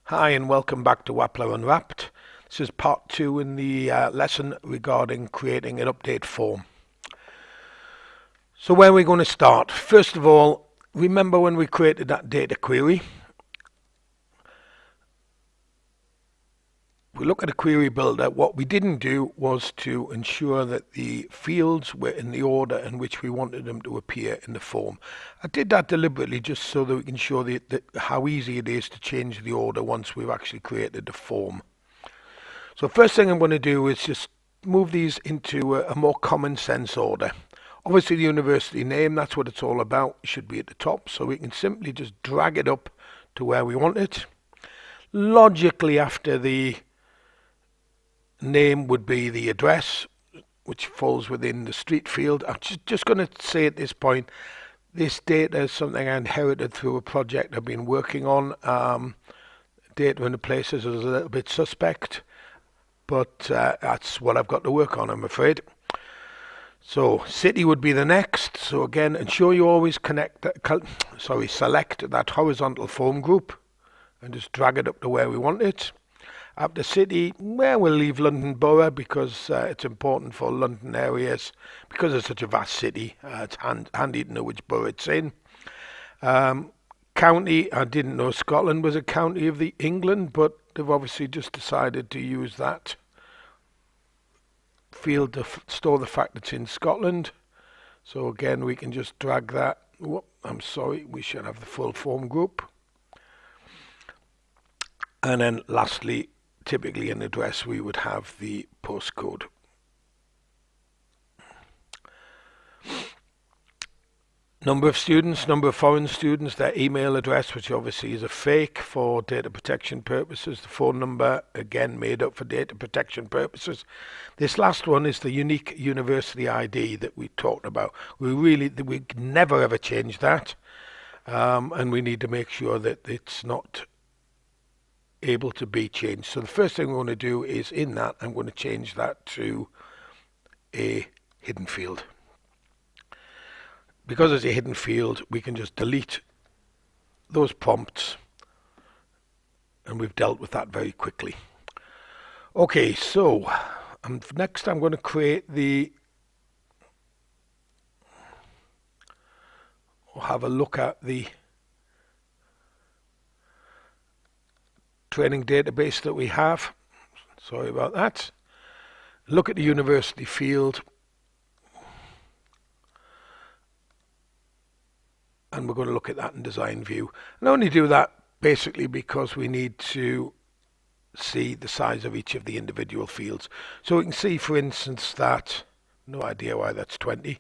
Hi and welcome back to Wappler Unwrapped. This is part 2 in the lesson regarding creating an update form. So where are we going to start? First of all, remember when we created that data query? We look at a query builder. What we didn't do was to ensure that the fields were in the order in which we wanted them to appear in the form. I did that deliberately just so that we can show how easy it is to change the order once we've actually created the form. So first thing I'm going to do is just move these into a more common sense order. Obviously the university name, that's what it's all about, should be at the top, so we can simply just drag it up to where we want it. Logically after the name would be the address, which falls within the street field. I'm just going to say at this point, this data is something I inherited through a project I've been working on. Data in the places is a little bit suspect, but that's what I've got to work on, I'm afraid. So city would be the next. So again, ensure you always select that horizontal form group and just drag it up to where we want it. After city, well, we'll leave London Borough because it's important for London areas. Because it's such a vast city, it's handy to know which borough it's in. County, I didn't know Scotland was a county of the England, but they've obviously just decided to use that field to store the fact it's in Scotland. So again, we can just drag that. I'm sorry, we should have the full form group. And then lastly, typically an address, we would have the postcode. Number of students, number of foreign students, their email address, which obviously is a fake for data protection purposes. The phone number, again, made up for data protection purposes. This last one is the unique university ID that we talked about. We never ever change that. And we need to make sure that it's not able to be changed. So the first thing we're going to do is in that, I'm going to change that to a hidden field. Because it's a hidden field, we can just delete those prompts and we've dealt with that very quickly. Okay, so next I'm going to create have a look at the training database that we have. Sorry about that. Look at the university field. And we're going to look at that in design view. And I only do that basically because we need to see the size of each of the individual fields. So we can see, for instance, that, no idea why that's 20.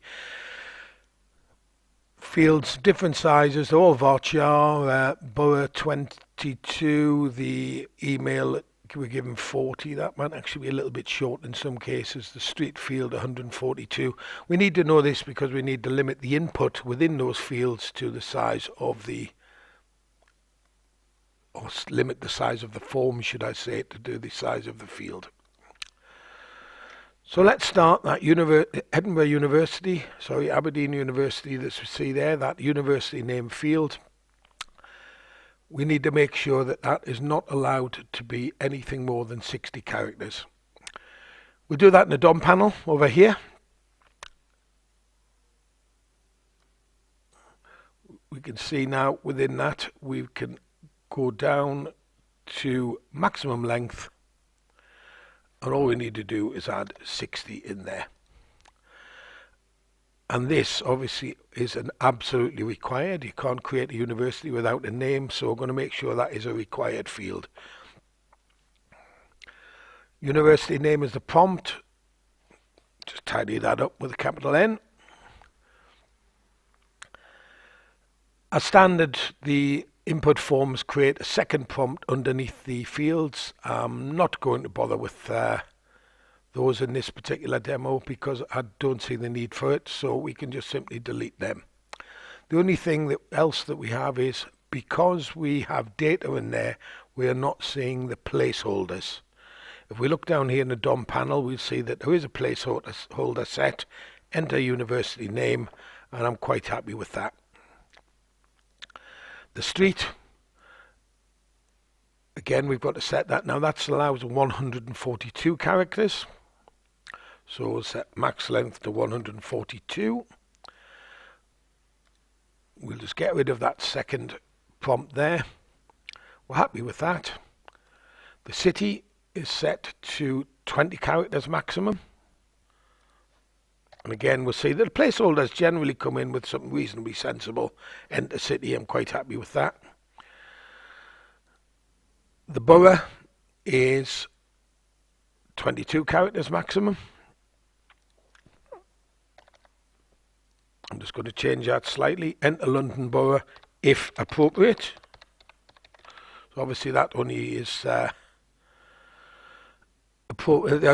Fields, different sizes, they're all varchar, borough 22, the email we're given 40, that might actually be a little bit short in some cases, the street field 142. We need to know this because we need to limit the input within those fields to the size of or limit the size of the form, should I say, to do the size of the field. So let's start that Aberdeen University that we see there, that university name field. We need to make sure that that is not allowed to be anything more than 60 characters. We'll do that in the DOM panel over here. We can see now within that we can go down to maximum length, and all we need to do is add 60 in there. And this obviously is an absolutely required. You can't create a university without a name, so we're going to make sure that is a required field. University name is the prompt. Just tidy that up with a capital N. As standard, the input forms create a second prompt underneath the fields. I'm not going to bother with those in this particular demo because I don't see the need for it, so we can just simply delete them. The only thing else that we have is, because we have data in there, we are not seeing the placeholders. If we look down here in the DOM panel, we'll see that there is a placeholder set, enter university name, and I'm quite happy with that. The street, Again, we've got to set that. Now that allows 142 characters. So we'll set max length to 142. We'll just get rid of that second prompt there. We're happy with that. The city is set to 20 characters maximum. And again, we'll see that the placeholders generally come in with something reasonably sensible. Enter city, I'm quite happy with that. The borough is 22 characters maximum. I'm just going to change that slightly. Enter London Borough if appropriate. So obviously that only is that's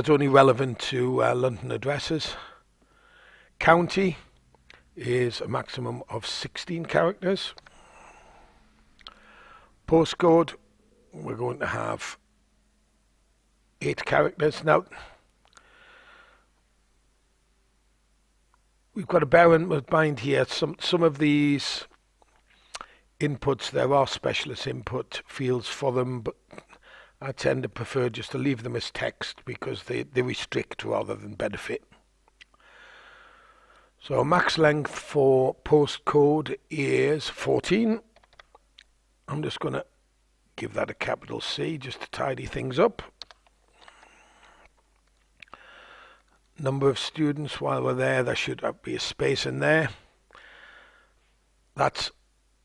only relevant to London addresses. County is a maximum of 16 characters. Postcode, we're going to have 8 characters. Now, we've got to bear in mind here, some of these inputs, there are specialist input fields for them, but I tend to prefer just to leave them as text because they restrict rather than benefit. So max length for postcode is 14. I'm just going to give that a capital C just to tidy things up. Number of students, while we're there should be a space in there. That's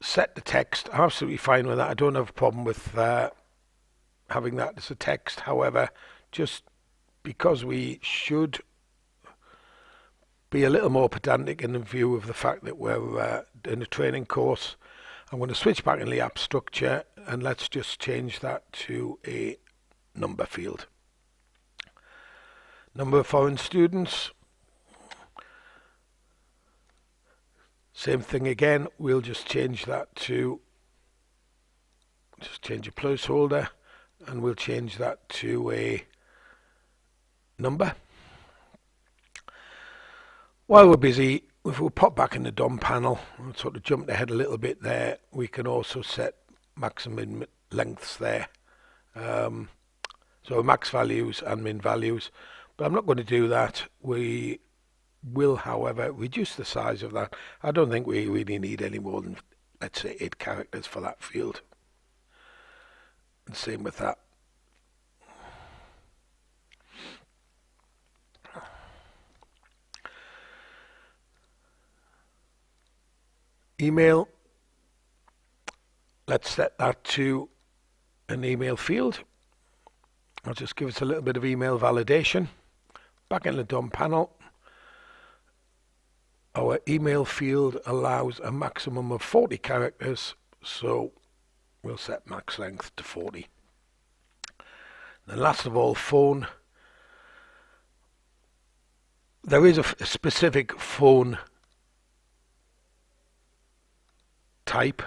set to text. I'm absolutely fine with that. I don't have a problem with having that as a text. However, just because we should be a little more pedantic in the view of the fact that we're in a training course, I'm going to switch back in the app structure and let's just change that to a number field. Number of foreign students, same thing again, we'll just change that to, just change a placeholder and we'll change that to a number. While we're busy, if we pop back in the DOM panel, and sort of jumped ahead a little bit there, we can also set maximum lengths there. So max values and min values. But I'm not going to do that. We will, however, reduce the size of that. I don't think we really need any more than, let's say, 8 characters for that field. And same with that. Email, let's set that to an email field. I'll just give us a little bit of email validation. Back in the DOM panel, our email field allows a maximum of 40 characters, so we'll set max length to 40. And last of all, phone. There is a specific phone type.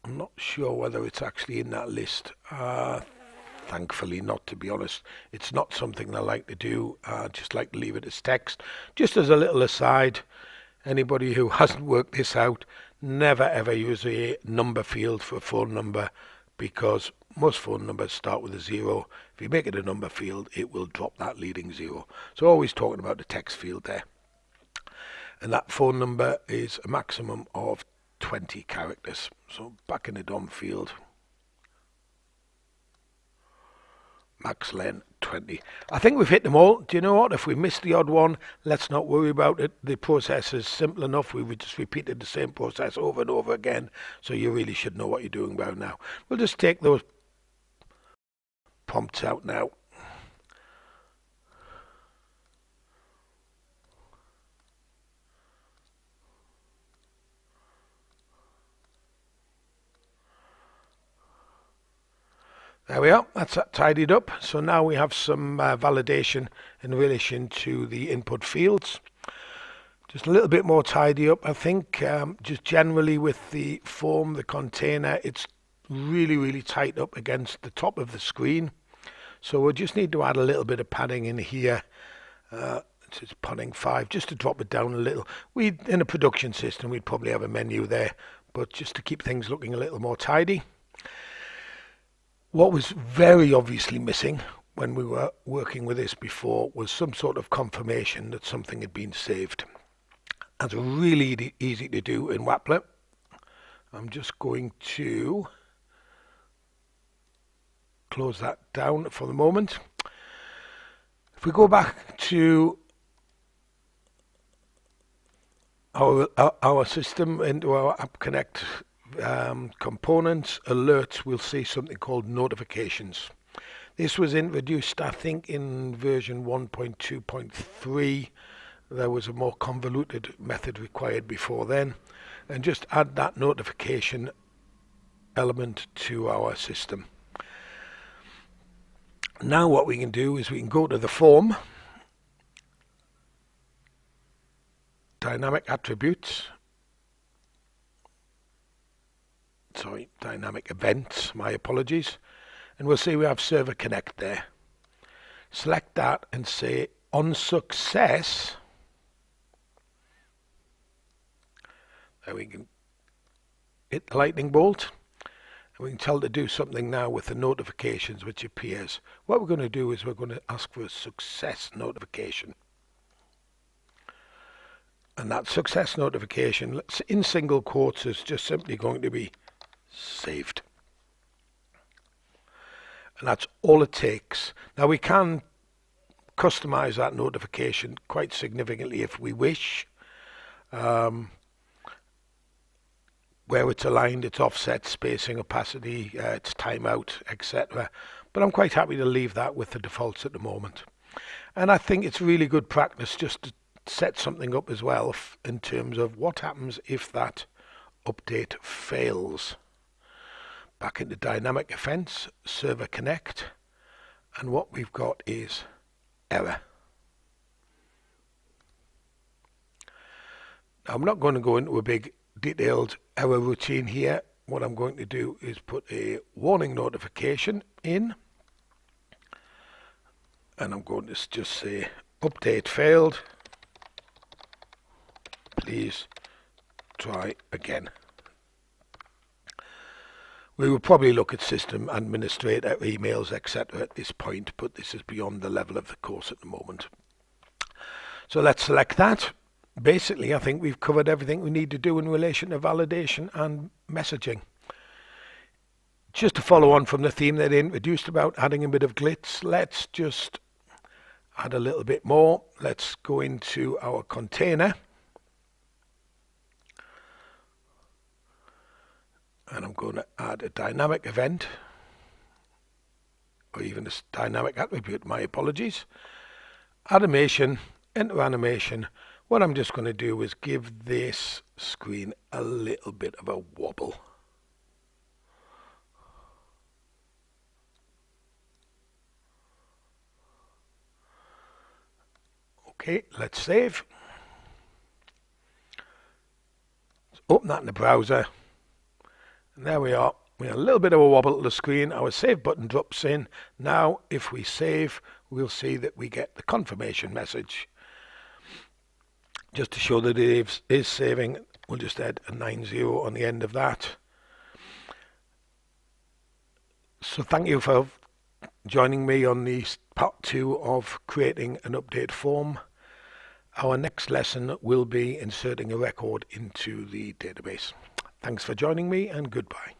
I'm not sure whether it's actually in that list. Thankfully not, to be honest. It's not something I like to do. Just like to leave it as text. Just as a little aside, anybody who hasn't worked this out, never ever use a number field for a phone number because most phone numbers start with a 0. If you make it a number field, it will drop that leading 0. So always talking about the text field there. And that phone number is a maximum of 20 characters. So back in the DOM field, max len 20. I think we've hit them all. Do you know what? If we missed the odd one, let's not worry about it. The process is simple enough. We just repeated the same process over and over again. So you really should know what you're doing about now. We'll just take those prompts out now. There we are, that's that tidied up. So now we have some validation in relation to the input fields. Just a little bit more tidy up, I think. Just generally with the form, the container, it's really tight up against the top of the screen. So we'll just need to add a little bit of padding in here. It's padding 5, just to drop it down a little. In a production system, we'd probably have a menu there, but just to keep things looking a little more tidy. What was very obviously missing when we were working with this before was some sort of confirmation that something had been saved. That's really easy to do in Wappler. I'm just going to close that down for the moment. If we go back to our system, into our App Connect components, alerts, we'll see something called notifications. This was introduced, I think, in version 1.2.3. There was a more convoluted method required before then. And just add that notification element to our system. Now what we can do is we can go to the form, dynamic attributes, dynamic events, my apologies, and we'll see we have Server Connect there. Select that and say on success. There we can hit the lightning bolt, and we can tell it to do something now with the notifications which appears. What we're going to do is we're going to ask for a success notification. And that success notification, in single quotes, is just simply going to be saved. And that's all it takes. Now we can customize that notification quite significantly if we wish. Where it's aligned, its offset, spacing, opacity, its timeout, etc. But I'm quite happy to leave that with the defaults at the moment. And I think it's really good practice just to set something up as well in terms of what happens if that update fails. Back into Dynamic Events, Server Connect, and what we've got is error. Now, I'm not going to go into a big detailed error routine here. What I'm going to do is put a warning notification in, and I'm going to just say update failed, please try again. We will probably look at system administrator emails, etc. at this point, but this is beyond the level of the course at the moment. So let's select that. Basically, I think we've covered everything we need to do in relation to validation and messaging. Just to follow on from the theme that I introduced about adding a bit of glitz, let's just add a little bit more. Let's go into our container. And I'm going to add a dynamic event, or even a dynamic attribute, my apologies. Animation, enter animation. What I'm just going to do is give this screen a little bit of a wobble. Okay, let's save. Let's open that in the browser. And there we are. We have a little bit of a wobble to the screen. Our save button drops in. Now, if we save, we'll see that we get the confirmation message. Just to show that it is saving, we'll just add a 90 on the end of that. So thank you for joining me on the part 2 of creating an update form. Our next lesson will be inserting a record into the database. Thanks for joining me, and goodbye.